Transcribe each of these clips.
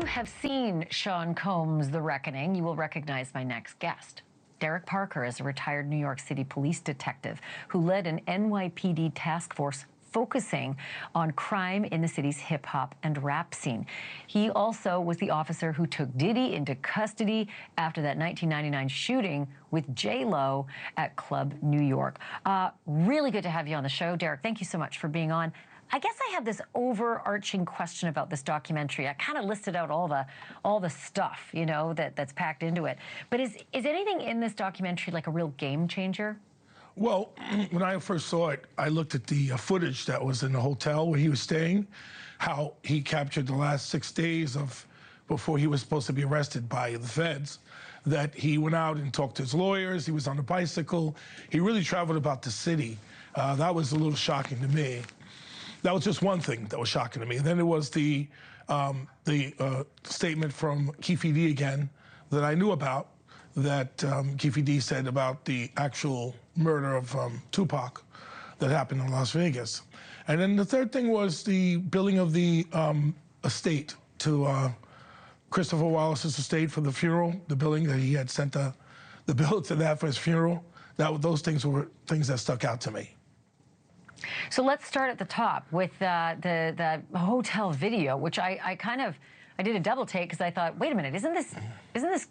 have seen Sean Combs' The Reckoning, you will recognize my next guest. Derrick Parker is a retired New York City police detective who led an NYPD task force focusing on crime in the city's hip-hop and rap scene. He also was the officer who took Diddy into custody after that 1999 shooting with J-Lo at Club New York. Really good to have you on the show, Derrick. Thank you so much for being on. I guess I have this overarching question about this documentary. I kind of listed out all the stuff, you know, that's packed into it. But is anything in this documentary like a real game changer? Well, when I first saw it, I looked at the footage that was in the hotel where he was staying, how he captured the last 6 days before he was supposed to be arrested by the feds, that he went out and talked to his lawyers, he was on a bicycle, he really traveled about the city. That was a little shocking to me. That was just one thing that was shocking to me. And then there was the statement from Keffe D again that I knew about, that Keffe D said about the actual murder of Tupac that happened in Las Vegas. And then the third thing was the billing of the estate to Christopher Wallace's estate for the funeral, the billing that he had sent the bill to that for his funeral. Those things were things that stuck out to me. So let's start at the top with the hotel video, which I did a double take because I thought, wait a minute, isn't this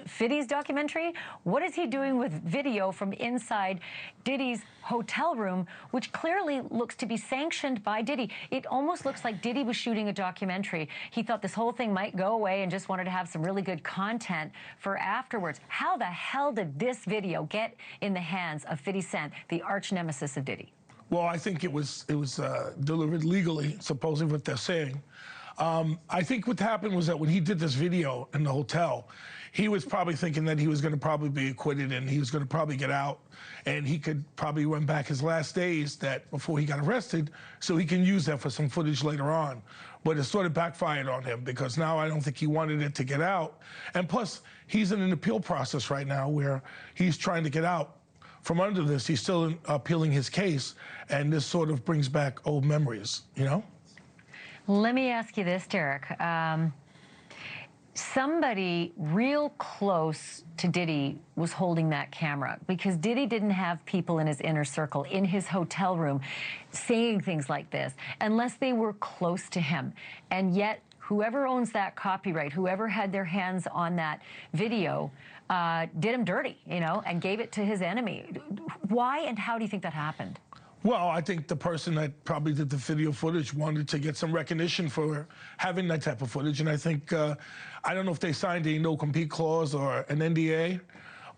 Fiddy's documentary? What is he doing with video from inside Diddy's hotel room, which clearly looks to be sanctioned by Diddy? It almost looks like Diddy was shooting a documentary. He thought this whole thing might go away and just wanted to have some really good content for afterwards. How the hell did this video get in the hands of 50 Cent, the arch nemesis of Diddy? Well, I think it was delivered legally, supposedly what they're saying. I think what happened was that when he did this video in the hotel, he was probably thinking that he was going to probably be acquitted and he was going to probably get out and he could probably run back his last days that before he got arrested so he can use that for some footage later on. But it sort of backfired on him because now I don't think he wanted it to get out. And plus, he's in an appeal process right now where he's trying to get out from under this. He's still appealing his case, and this sort of brings back old memories, you know? Let me ask you this, Derrick. Somebody real close to Diddy was holding that camera because Diddy didn't have people in his inner circle, in his hotel room, saying things like this unless they were close to him. And yet, whoever owns that copyright, whoever had their hands on that video, did him dirty, you know, and gave it to his enemy. Why and how do you think that happened? Well, I think the person that probably did the video footage wanted to get some recognition for having that type of footage. And I think, I don't know if they signed a no-compete clause or an NDA,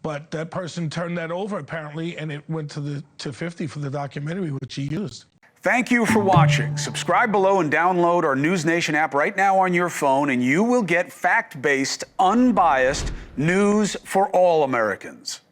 but that person turned that over apparently, and it went to 50 for the documentary, which he used. Thank you for watching. Subscribe below and download our NewsNation app right now on your phone, and you will get fact-based, unbiased news for all Americans.